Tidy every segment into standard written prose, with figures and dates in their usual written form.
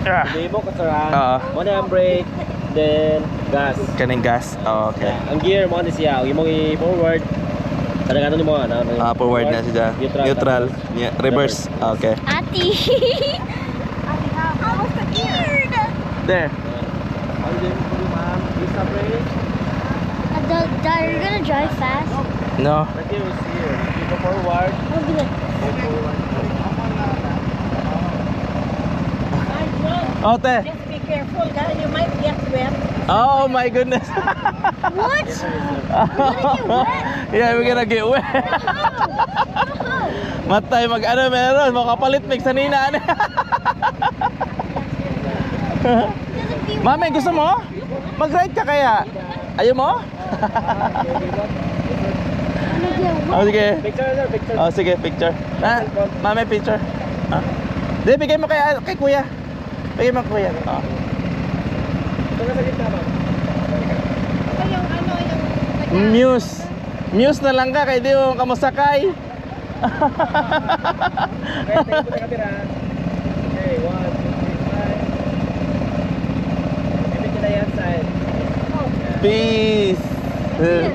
Hindi mo kasara. Oo. Mo na ang brake, then gas. Kaning gas. Oh, okay. Ang gear mo na siya, yung mo i-forward. Talaga ano mo ano? Forward na siya. Neutral. Yeah, reverse. Okay. Ati. I was scared. There. Ang din po ma'am, isa brake. Dad, you're gonna drive fast? No. The gear is here. You go forward. Oh, good. Go forward. Oh, te. Just be careful, guys. You might get wet. Oh my goodness. What? Gonna get wet? Yeah, we're gonna get wet. Matay mag-ano meron, makapalit mix sanina. Mami, gusto mo? Mag-ride ka kaya? Ayaw mo? Oh, sige. Picture sir, picture. Oh, sige, picture. Mami, picture. Di, bigay mo kay kuya. Bigay mo kuya. Oh. Ito na sa gitna ma'am. Ito yung ano, yung... Muse. Muse na lang ka, kaya di mo kamusakay. Okay, tingin po na kamera. Okay, 1, 2, 3, 5. Limit nyo na yan side. Peace. Yan.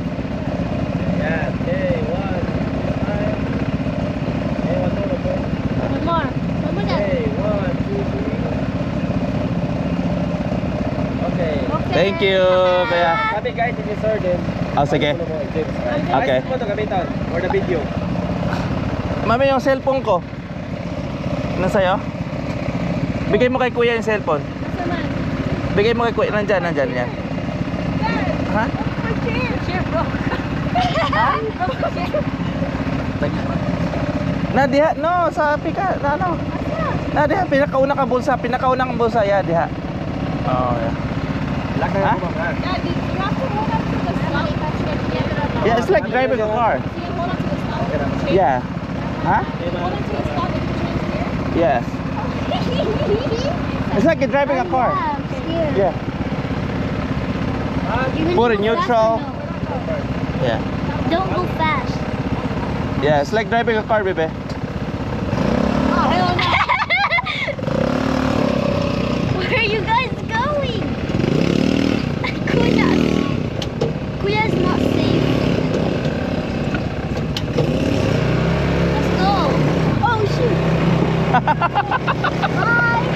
Okay, 1, 2, 5. Okay, one more. One more. One more, Dad. Okay, 1, 2, 3. Okay. Thank you, kuya. Sabi guys, if you sir din. Oh, sige. Okay. Guys, mo ito gamitan for the video. Mami, yung cellphone ko. Nasa'yo? Bigay mo kay kuya yung cellphone. Bigay mo kay kuya. Nandyan yan. Ha? Chair broke. Nadiha, no, sa pika, ano? Nadiha, pinakaunang bulsa, yeah, diha. Oh, yeah. Lock na Ha? yung mga. Daddy, you have to hold on to the stop. Yeah, it's like driving a car. See, hold on to the stop. Yeah. Huh? Hold on to the stop and change gear. Yes. It's like you're driving a car. I'm scared. Yeah. You're gonna Put it go fast neutral. or no? Yeah. Don't go fast. Yeah, it's like driving a car, baby. Oh, hell no. Where are you guys going? Kuya's not safe. Let's go. Oh, shoot. Bye.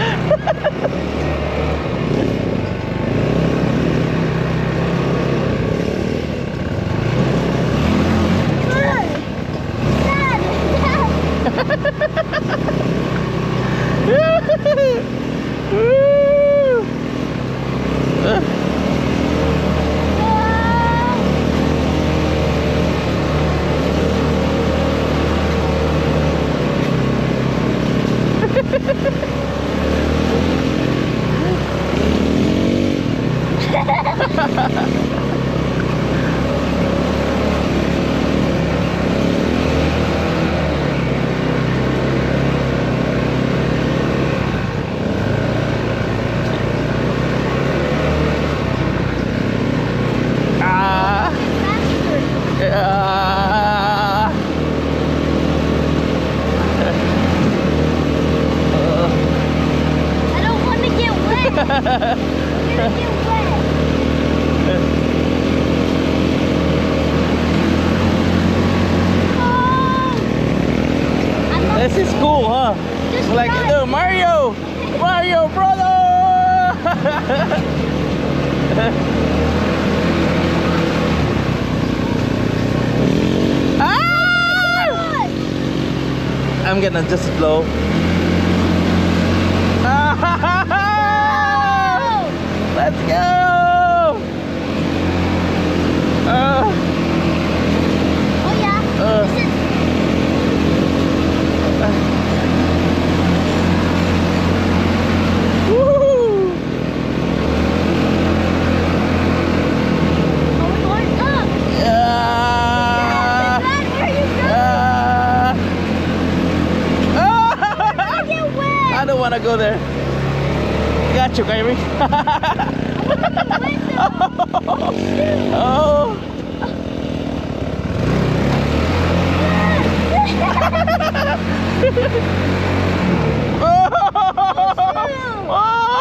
I don't want to get wet. You're gonna get wet. Oh. This is cool, huh? Just Like, run. no, Mario, brother. Ah! I'm gonna just blow. Let's go. Oh yeah. This is Woo! going up. Yeah. Dad, where are you going? Get wet. I don't want to go there. Got you, Kyrie. Oh. Oh.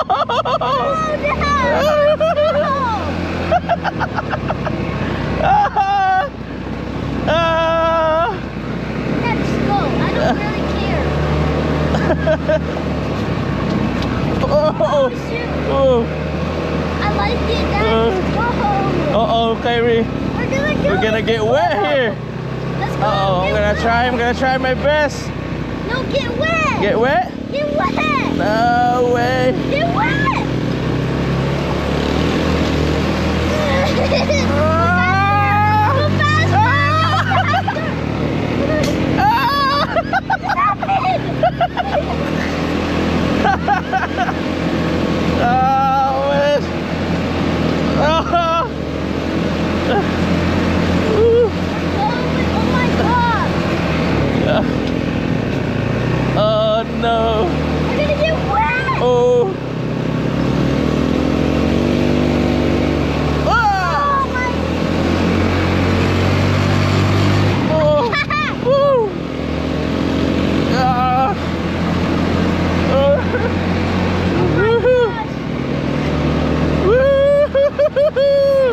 Let's go. I don't really care. Oh, shoot. Oh. I like it. Let's go. Uh-oh, Kyrie. We're We're gonna get wet here. Let's go. Uh-oh, I'm gonna try my best. No, get wet. Get wet? Get wet. No way. Get wet. Ah! Go faster. Ah! Oh, man. Ah! Ooh. Oh my God. Oh no. We're gonna get wet. Oh. Ah! Oh my. Oh. Woo. Ah. Oh. Woohoo. Woohoo.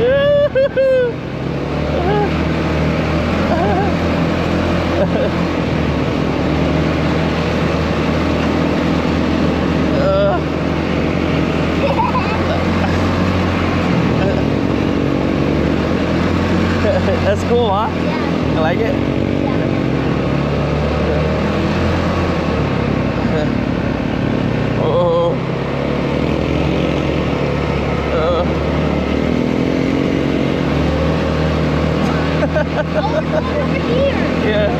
Yoo-hoo. That's cool, huh? Yeah. You like it? Yeah. Oh. Oh, we're going over here. Yeah.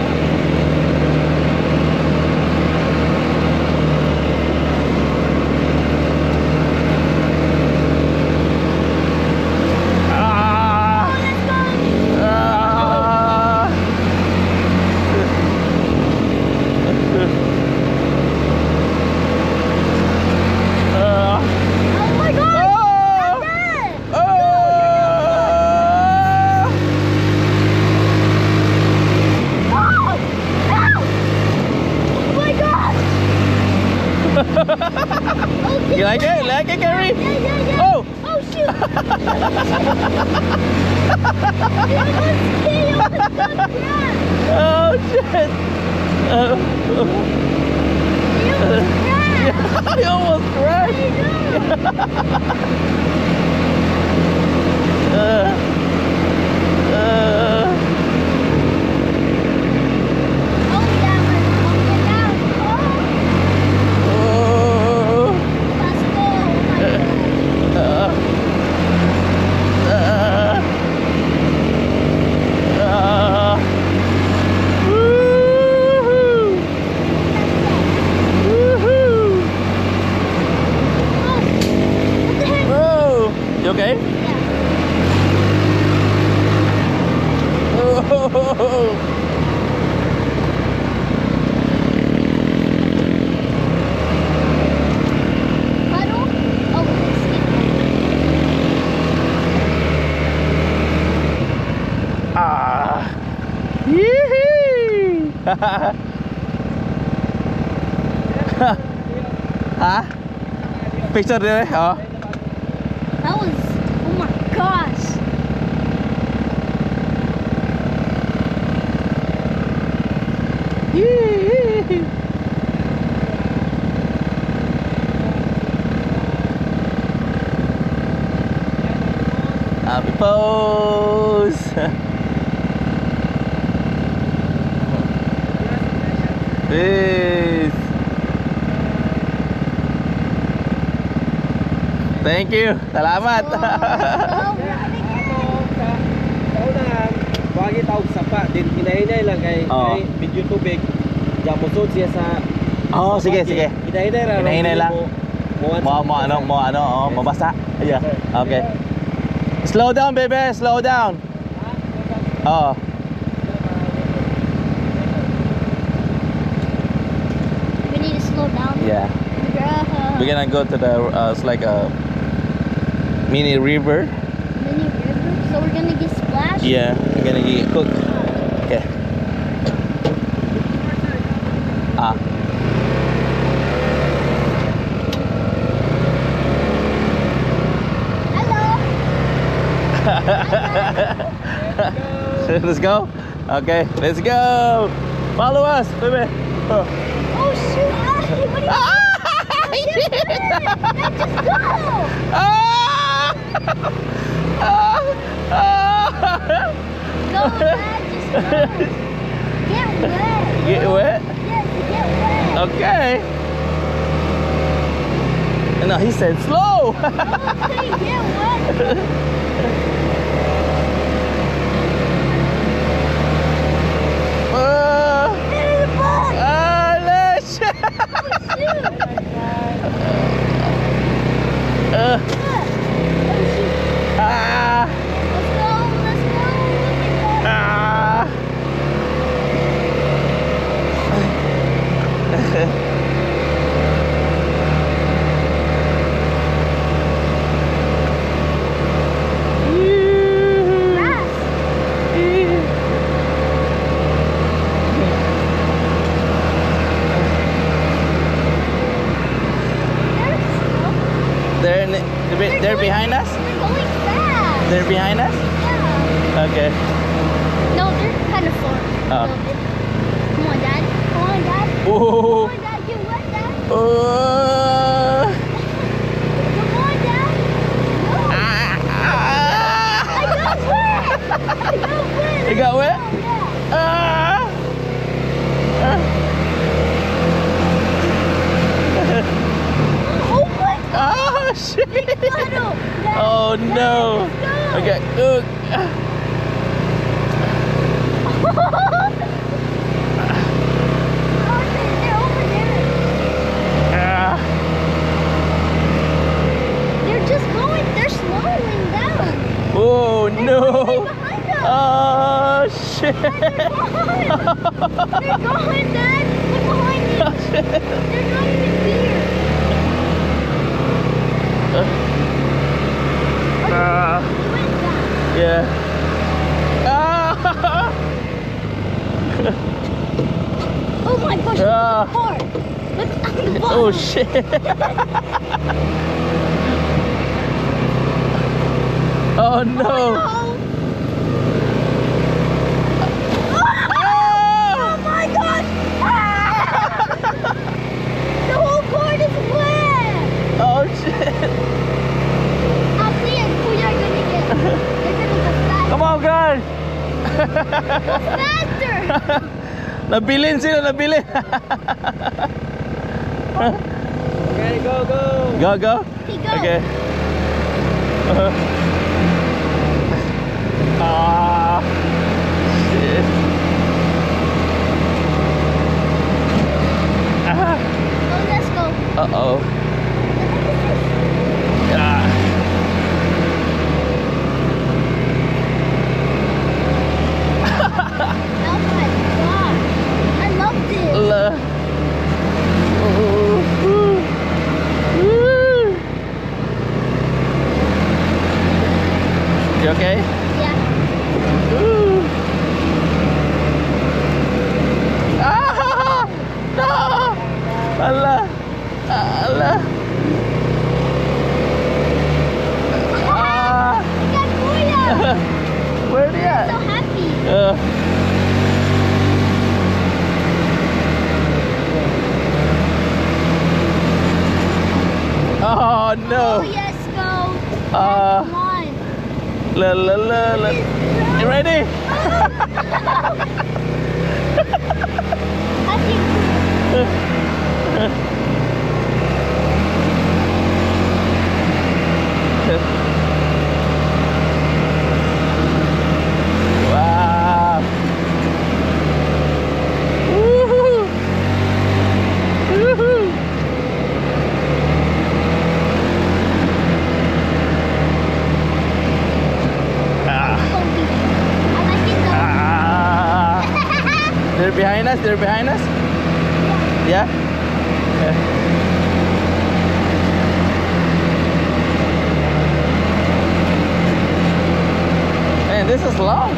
Oh, Ah. let's go. Ah. Oh my God. Oh. That's it. Oh. Oh, no. Oh my God. Oh, You like it? Like it, Gary? Yeah, yeah, yeah. Oh. Oh, shoot. He almost got crashed. Oh shit. Oh. He almost crashed. He almost crashed. I know. Uh. Oh, yeah, we're going down. Oh, Oh. let's go. Oh, my God. Woo-hoo. Woo-hoo. Oh, what the heck? Oh. You okay? Yeah. Oh. Puddle? Oh, Ah. Yee-hee. Hả? Picture đi đấy hả? that was, oh my gosh. Yee-hee. Happy pose. Peace. Thank you. Salamat. Oh, running in. Sa unahan, wagi tawag sapa din hinahinay lang kay Oo. medyo tubig. Diyan mo siya sa Oh, sige, wagi. sige. Hinahinay ra. Hinahinay lang. Mo ano, mabasa. Yeah. Okay. Slow down, baby. Slow down. Oh. We need to slow down. Yeah. Bruh. We're gonna go to the it's like a mini river. Mini river. So we're gonna get splashed. Yeah, we're gonna get cooked. Okay. Ah. Let's go. Okay, let's go. Follow us, baby. Oh. Oh shoot! What are you doing? Let's just go! Ah! Ah! Ah! Go, Dad, just go. Get wet. Get wet? Yes, get wet. Okay. No, he said slow. Okay, get wet. Get in the boat. Let's. Shoot. Uh, Oh shoot. ah, Let's go. Let's go. Look at ah. that. Grass. They're they're behind us. They're going fast. They're behind us. Yeah. Okay. No, they're kind of far. Oh. A little bit. Come on, Dad. Come on, Dad. Come Oh. on, Dad. Get wet, Dad. Oh. Come on, Dad. No. I got wet. I got wet. You got wet? Oh, yeah. Ah. Oh my God. Oh shit. Puddle. Dad, Oh Dad, no. let's go. Okay. They're over there. Ah. They're just going. They're slowing down. Oh They're no. behind us. Oh shit. They're gone. They're gone, Dad. Look behind you. Oh, shit. They're not even here. Ah. They went back. Yeah. Ah. Oh my gosh, Ah. look at the car. Look at the bottom. Oh shit. Oh no. Oh, Ah. my gosh. The whole car is wet. Oh shit. Actually, and we are gonna get. They're gonna go faster. Come on guys. Faster. Nabilin sila, nabilin. Okay, go, go. Go, go. He goes. Okay. Ah. Shit. Ah. Oh, let's go. Uh-oh. Ah. Oh my god. I love this. La. Ooh. Ooh. You okay? Yeah. Ooh. Ah! No! Allah! Allah! Ah! We got Kuya. Where are they So at? happy. Oh no! Oh, yes, go. Ah. Come on. La la la la. You ready? I think Wow! Woohoo! Woohoo! Ah! I like it though. Ah! They're behind us. They're behind us. Yeah. Yeah. Man, this is long. I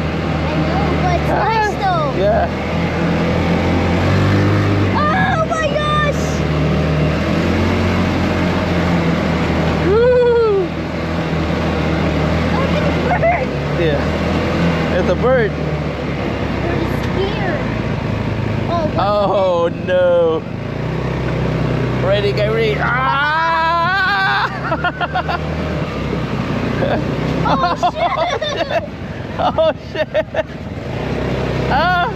know, but it's nice though. Yeah. Oh my gosh! Woo! Look at the bird. Yeah. It's a bird. Oh no. Ready, Kyrie. Ah! Oh shit! Oh shit. Ah.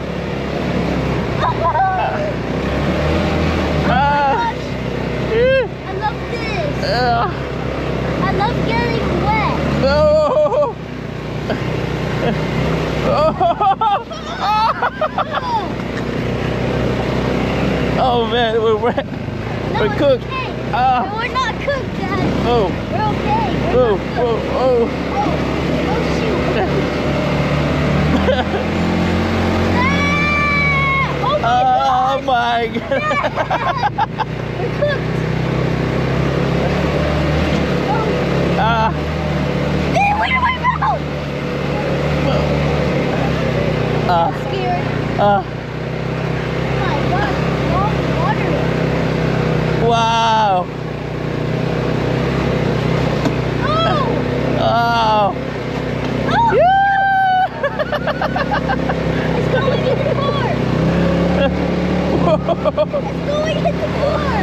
Ah. Eh. I love this. Ah. I love getting wet. Oh. Oh man, we're wet. No, We're it's cooked. okay. Ah. No, we're not cooked, Dad. Oh. We're okay. Oh. We're not cooked. Oh. Oh. Oh shoot. Ah! Oh Oh my my god. We're cooked. Ah. Hey, where do I go? Ah. I'm scared. Ah. Oh my gosh, long water. Wow. Oh! Oh. Oh! Yeah. It's going in the car. It's going in the car.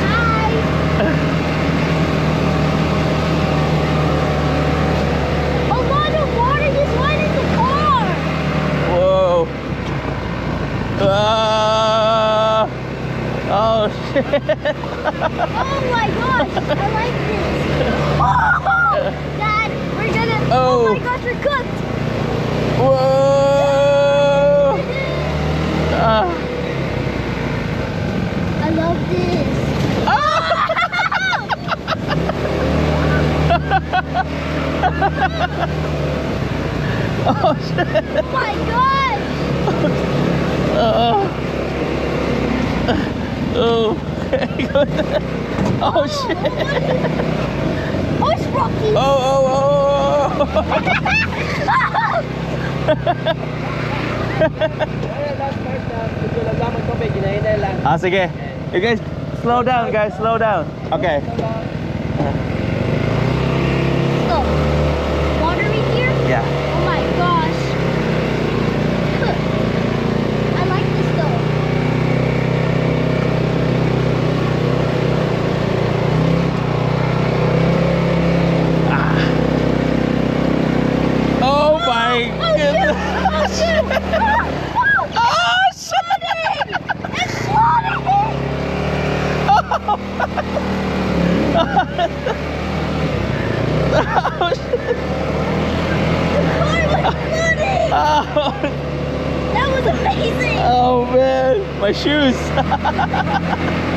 Hi. A lot of water just went in the car. Whoa. Ah. Oh shit. Oh my gosh, I like this. Oh! Dad, we're gonna. Oh. Oh my gosh, we're cooked. Whoa. Ah. I love this. Oh shit. Oh my gosh. Oh. Oh shit. Oh, it's Rocky. Oh, oh, oh. Ah, sige. You guys, slow down, guys. Slow down. Okay. Go. Water in here? Yeah. Oh my gosh. I like this though. Oh my goodness. Oh shoot! Oh shit. It's flooding! Oh shit. The car was flooding! Oh, That was amazing! oh man, my shoes.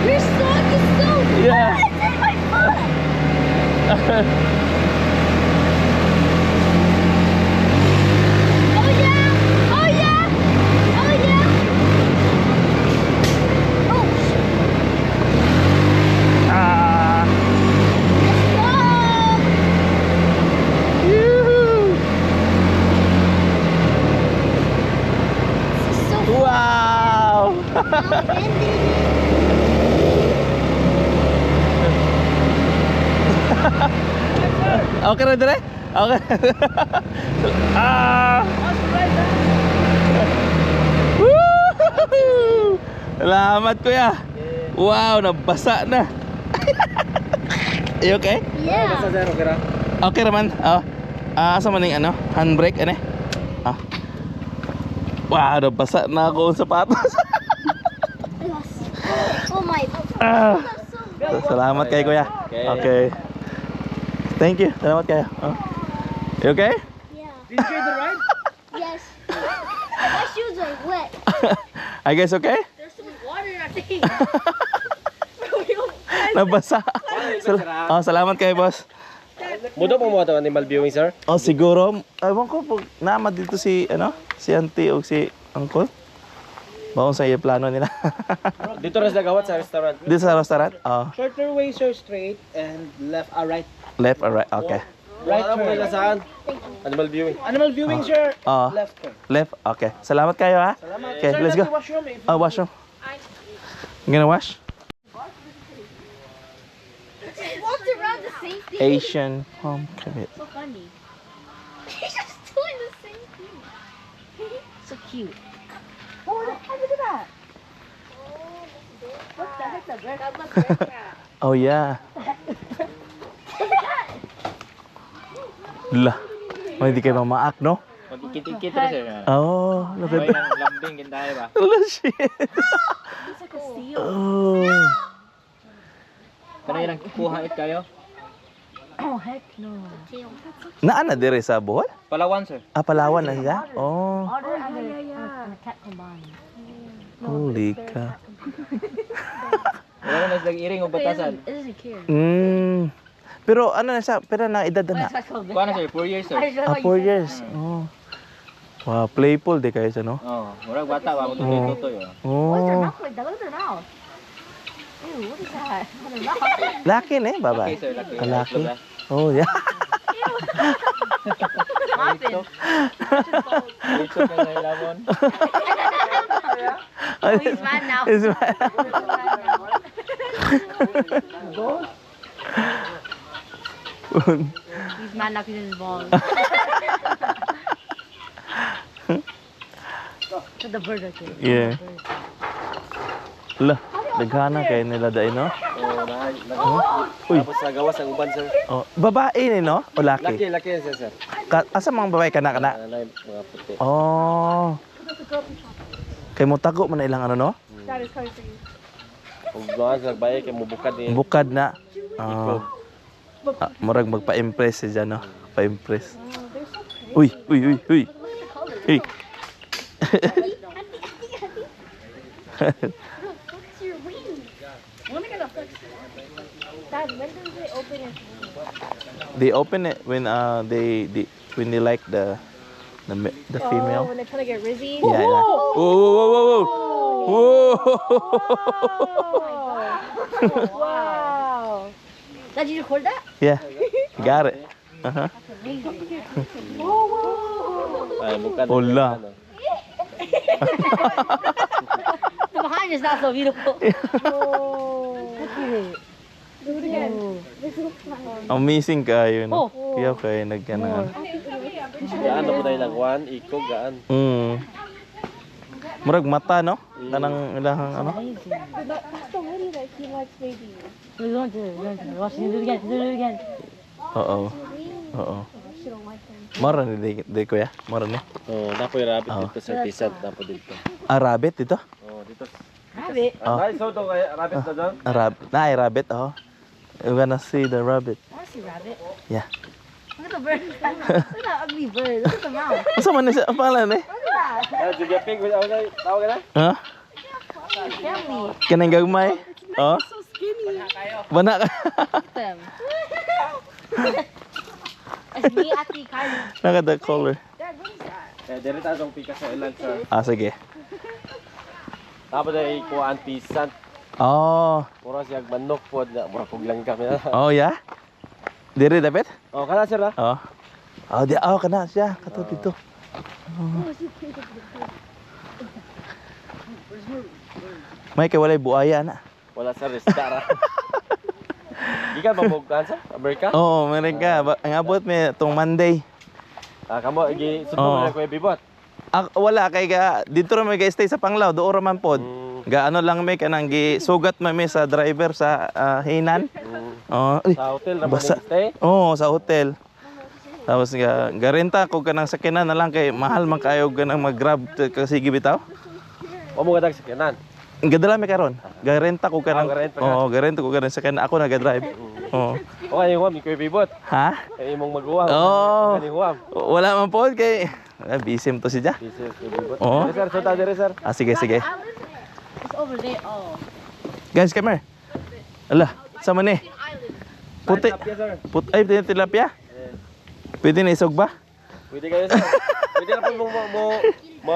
Your sock is so good! Yeah. It's in my foot! Oh yeah! Oh yeah! Oh yeah! Oh shoot! Ah. Let's go! Yoo-hoo. This is so fun. Wow. Now bending. Okay na dire? Okay. Ah. Woo! Salamat kuya. Wow, nabasa na. You okay? Yeah. Okay naman. Oh. Asa man yung ano? Handbrake ano? Ah. Wow, nabasa na ako ang sapatos. Yes. Oh my. Ah. That's so Salamat kay kuya. Okay. Thank you. Salamat kayo. Oh. You okay? Yeah. Did you enjoy the ride? Yes. My shoes are wet. I guess okay? There's some water in our thing. Nabasa. Salamat kayo, boss. Mudo po mo ito animal viewing, sir? Oh, siguro. Ewan ko po, naman dito si, si auntie o si uncle. Bawang sa iyo plano nila. Dito rin sila gawat sa restaurant. Dito sa restaurant? Oh, Shorter way, sir, straight and left, right. left or right? Okay. Right Alam mo turn. nila saan? Animal viewing. Animal viewing, sir. Oh, Left turn. left? Okay. Salamat kayo, ha? Salamat. Okay, Sir, let's that's go. the washroom. If Oh, washroom. You gonna wash? He walked around the same thing. Asian home cabinet. So funny. He's just doing the same thing. cute. Oh, look at that. What the heck's a bear? That's a bear cat. Oh yeah. Lah. Oh, hindi kayo mamaak, no? Magikit-ikit na siya. Oh, look at May that. nang lambing gindahe ba? Oh, shit. It's like a seal. Oh. Kana ilang kuha it kayo? Oh, heck no. Naana dire sa Bohol? Palawan sir. Ah, Palawan na siya? Oh. Otter and the cat combined. Holy ka. Wala na silang iring o batasan. It doesn't care. Pero ano na siya? Pero na edad na. Kuha na sir, 4 years sir. Ah, 4 years. Oh. Wow, playful di kayo siya, no? Oh, murag bata ba mo tutoy oh. What's their Oh. mouth like that? Look at their mouth. Ew, what is that? On their mouth. Laki na eh, babae. Okay sir, laki. Ah, laki. Oh, yeah. Muffin. Ito na na lamon. Oh, he's mad now. He's mad. He's mad now because his balls. To the bird, okay. Yeah. Lah, daghana kay nila dai, no? Uy. Tapos nagawas ang uban sir. Oh, babae ni, no? O laki? Laki sir. Asa mga babae kana? Alay mga puti. Oh. Kay mo tago man na ilang ano, no? That is coming for you. Ug doon sa baye kay mubukad ni. Bukad na. Murag magpa-impress siya, no? Pa-impress. Uy. Hey. What's your wing? Dad, when does it open its wings? They open it when when they like the Oh, female. when they kind of get rizzy. Yeah. Whoa. Wow. Did you record that? Yeah. Got it. Uh-huh. Ay bukad. Hola. The behind is not so beautiful. Do it again. Amazing kayo, no? Oh. Kaya kayo nagkana. Gaan na po tayo nagwan, iko gaan. Murag mata, no? Kanang ilahang ano? That's the lady that he likes, maybe. Watch, do it again. Oo. She don't like him. Mara ni di kuya. Mara ni. Oh, napoy rabbit Oh. dito sir, tisad napo dito. Ah, rabbit dito? Oh, dito. Rabbit. Oh. Ay, so to kay rabbit na dyan. Ah, rabbit, oh. You're gonna see the rabbit. I want to see rabbit. Yeah. Look at the bird. Look at that ugly bird. Look at the mouth. Asa man ni siya? Ang pangalan eh? Look at that. Ay, sige pig, tawag na, tawag na. Ha? Family. Kanang gagmay? Oh. So skinny. Bana ka. Look at them. It's me at the Kylie. Naka the color. Dad, what is that? Eh, diri ta tong pika sa ilan sir. Ah, sige. Tapos ay kuan pisan. Oh. Pura siya manok pod na, mura puglang kami na. Oh, yeah? Diri dapat? Oh, kana sir na. Oh. Oh, di kana siya. Kato dito. May kay walay buaya na. Wala sir, restara. Gikan ba mo kansa? Amerika? Oo, meron ka. Ang abot may itong Monday. Ah, kamo gi Oh. subo na ko bibot. Wala kay ga dito ra may ga-stay sa Panglao, doon ra man pod. Ga ano lang may kanang gi sugat may sa driver sa Hinan. Oh, Sa hotel na basa. stay. Oo, sa hotel. Tapos garenta ko kanang sakyanan na lang kay mahal man kayo ganang mag-grab kasi gibitaw. O mo gadag sakyanan. Gadala mi karon. Garenta ko kanang garenta ka. Oo, garenta ko kanang sakyanan ako naga-drive. Oo. O kay huwam ikoy bibot. Ha? Kay imong mag-uwam. Oo. Kani huwam. Wala man pod kay bisim to siya. This is the bibot. Oo. Dere, sir, so ta dere sir. Ah, sige, sige. It's over there. Oh. Guys, come here. Ala, sama ni. Puti. Tilapia, sir. Ay, tilapia? Pwede na isog ba? Pwede kayo sir. Pwede na po mo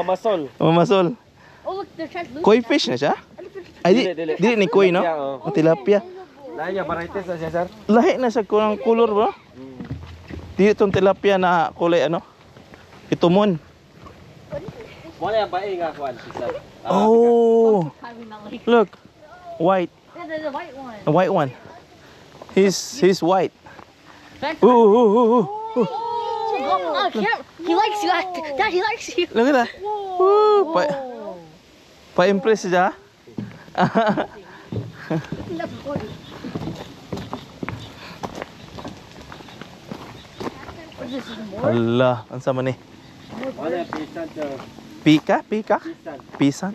masol. Mamasol. Oh, look, they're translucent. Koi fish na siya? Ay, Dili. di ni koi, no? Tilapia, oh. O, tilapia. Lain niya, varieties na siya sir. Lahi na siya kung color, bro. Di itong tilapia na kulay, ano? Itumon. Wala yung bae nga kuan, sir. Oh, Probably not like. look. White. Yeah, there's a white one. A white one. He's white. That's Ooh, ooh, ooh, ooh. Oh, he likes you. Dad, he likes you. Look at that. Woo. pa-impress siya. Hala, ang sama ni. Wala, pisan sir. Pika? Pisan. Pisan?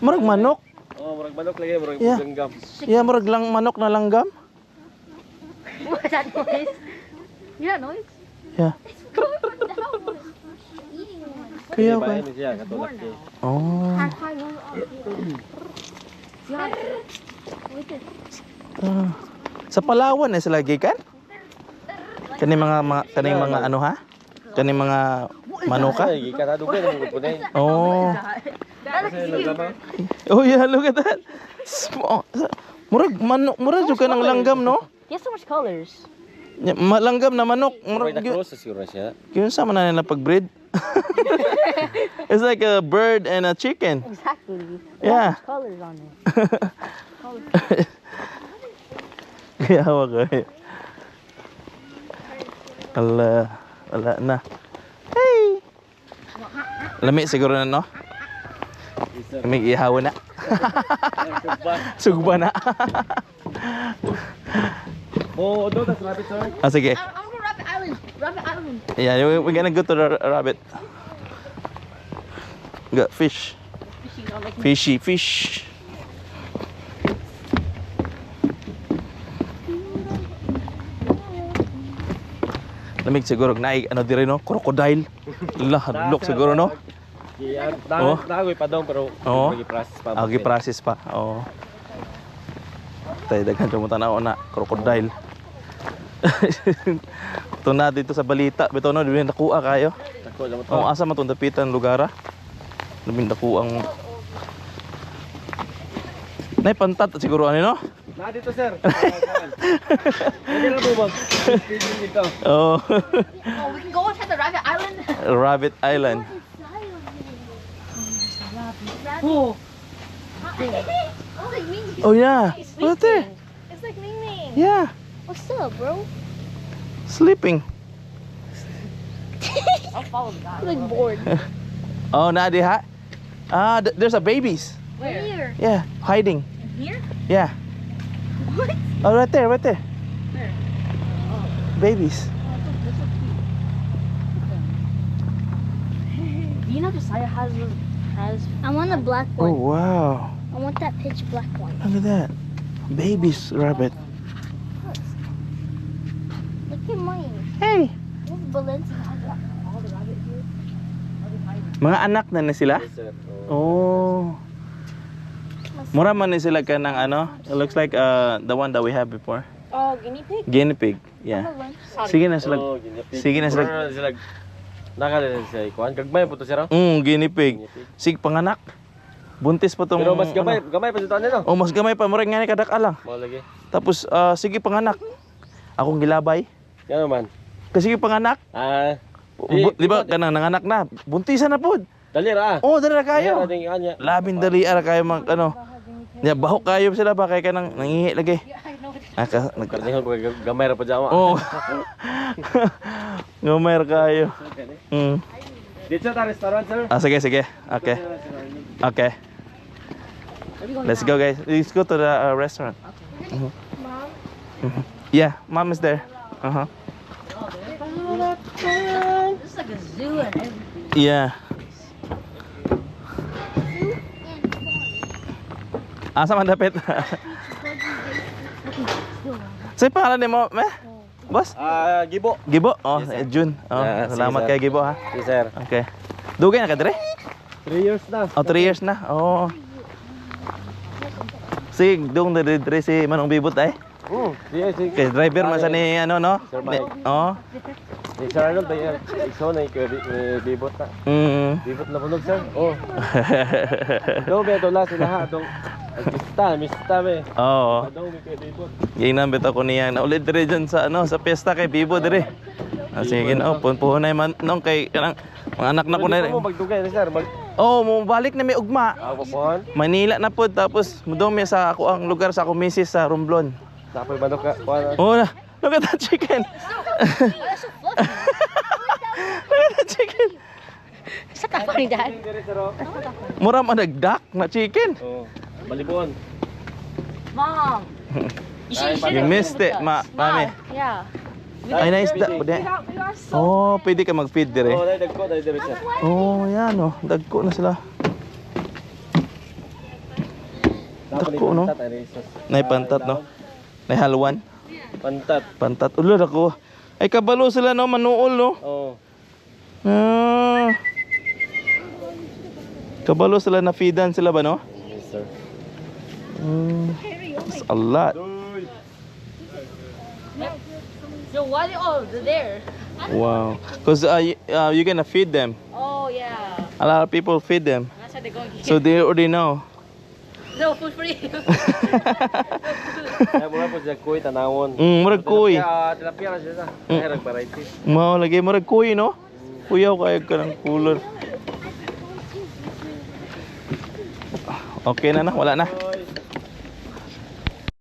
Murag manok. Oh, murag manok lagi, murag Yeah. langgam. Yeah, murag lang manok na langgam. What's that noise? You hear that noise? Yeah. Eating one. Kaya Iba ba? ini siya, katulak siya. Oh. Sa Palawan sila gikan? Kaning mga ano ha? Kaning mga manuka? Ay, gikan adugay mo gud Oh. Kasi langgam. Oh yeah, look at that. Small. Murag manok, murag jud ka ng langgam no? He has so much colors. Ya, Langgam na manok. Murag Murag na cross siguro siya. yun sa man nila pag-breed. It's like a bird and a chicken. Exactly. Yeah. Colors on it. Kaya wag eh. Wala na. Hey! Lami siguro na no? Lami ihaw na. Sugba na. Oh, do that's rabbit sir. Ah, sige. I'm going to Rabbit Island. Rabbit Island. Yeah, we're gonna go to the rabbit. Got fish. Fishy fish. Lamig siguro naig ano dire no, crocodile. Lah, hadlok siguro no. Iya, Oh. nagoy pa daw pero Oh. gi-process pa. Agi process pa. Oo. Tay daghan jud mo tanaw na crocodile. Ito na dito sa balita, bitaw no, dili nakuha kayo. Tako lang Oh, to. asa man tong dapitan lugar? Lamin dako ang nay pantat siguro ano no? Na dito sir. Pwede na po mag. Dito. Oh. Oh, we can go inside the Rabbit Island. Rabbit Island. Oh, Oh, like Ming. Oh yeah. What there? It's like Ming Ming. Yeah, What's up, bro? sleeping. I'll follow the guy. I'm like bored. Oh, na diha. Ah, there's a babies. Where? Yeah, hiding. Here? Yeah. What? Oh, right there, right there. Where? Babies. You know Josiah has. I want a black Oh one. wow. I want that pitch black one. Look at that. Babies rabbit. Look at mine. Hey. This is Balenciaga. All the rabbit here. Mga anak na ni sila? Yes, sir. Oh. Mura man ni sila ka ng ano? It looks like the one that we have before. Oh, guinea pig? Guinea pig. Yeah. Sige na sila. Oh, ginapig. Sige na sila. Sila. Nakala siya ikuan. Kagmay po to sir. Guinea pig. Sig panganak. Buntis pa tong Pero mas gamay, ano. gamay pa sa taon nito. Oh, mas gamay pa murag nga ni kadak lang. Mo lagi. Tapos sige panganak. Akong gilabay. Yan man. Kasi sige panganak. Ah, Di ba kanang nanganak na? Buntisan na pod. dali ra. Oh, dali na kayo. Dali ra ding anya. Labing dali ara kayo mag ano. Ya bahok kayo sila ba kay kanang nangihi lagi. Karnihon ko gamay ra pa jawa. Oh. Ngomer kayo. Dito sa restaurant sir. Ah, sige, sige. Okay. Okay. Let's go, guys. Let's go to the restaurant. Mom? Yeah, mom is there. Uh-huh. This is like a zoo and everything. Yeah. Asa man dapit? Say pangalan ni mo, me? Boss? Ah, gibo. Gibo? Oh, Yes, sir. June. Oh, Yeah, sige, salamat sir. kay Gibo ha. Si sir. Okay. Dugay na ka dire? 3 years na. Oh, 3 years na. Oh. Sige, dong dire si Manong Bibot ay. Sige, sige. Kay driver man sa ni ano no? Sir Mike. Oh. Si Sir Arnold ba iso na bibot na. Bibot na bunog sir. Oh. Do be dola sila ha dong. Mista be. Oo. Do be kay bibot. Ginambit ako niya na ulit dire dyan sa ano sa piyesta kay Bibo dire. Ah, sige no, puhunay man nung kay kanang mga anak na ko na. Mo magdugay ni sir. Oh, mo balik na may ugma. Pupuhan. Manila na pod tapos mudumi sa ako ang lugar sa ako misis sa Romblon. Tapos manok ka. Kuha. Oh, look at that chicken. That's so fluffy. Look at that chicken. That's not funny, Dad. Mura man nagdak na chicken. Oh, malibon. Mom. You missed it, mami. Yeah. Ay, naisda po di. We got so Oh, pwede ka mag-feed dire. Oh, dahil dagko, dahil dire sir. Oh, yan oh. Dagko na sila. Dagko no. Nay pantat no. Nay halwan. Pantat. Pantat. Ulo ako. Ay kabalo sila no, manuol no. Oh. Ah. Kabalo sila na feedan sila ba no? Yes sir. It's a lot. Yo, why they all there? Wow. Cause you're gonna feed them. Oh yeah. A lot of people feed them. That's how they go. So they already know. No food free. Ay mura po siya kuy tanawon. Murag kuy. Tilapia ra siya. Ay rag variety. Mao lagi murag kuy no. Kuyaw kay ka ng cooler. Okay na na, wala na.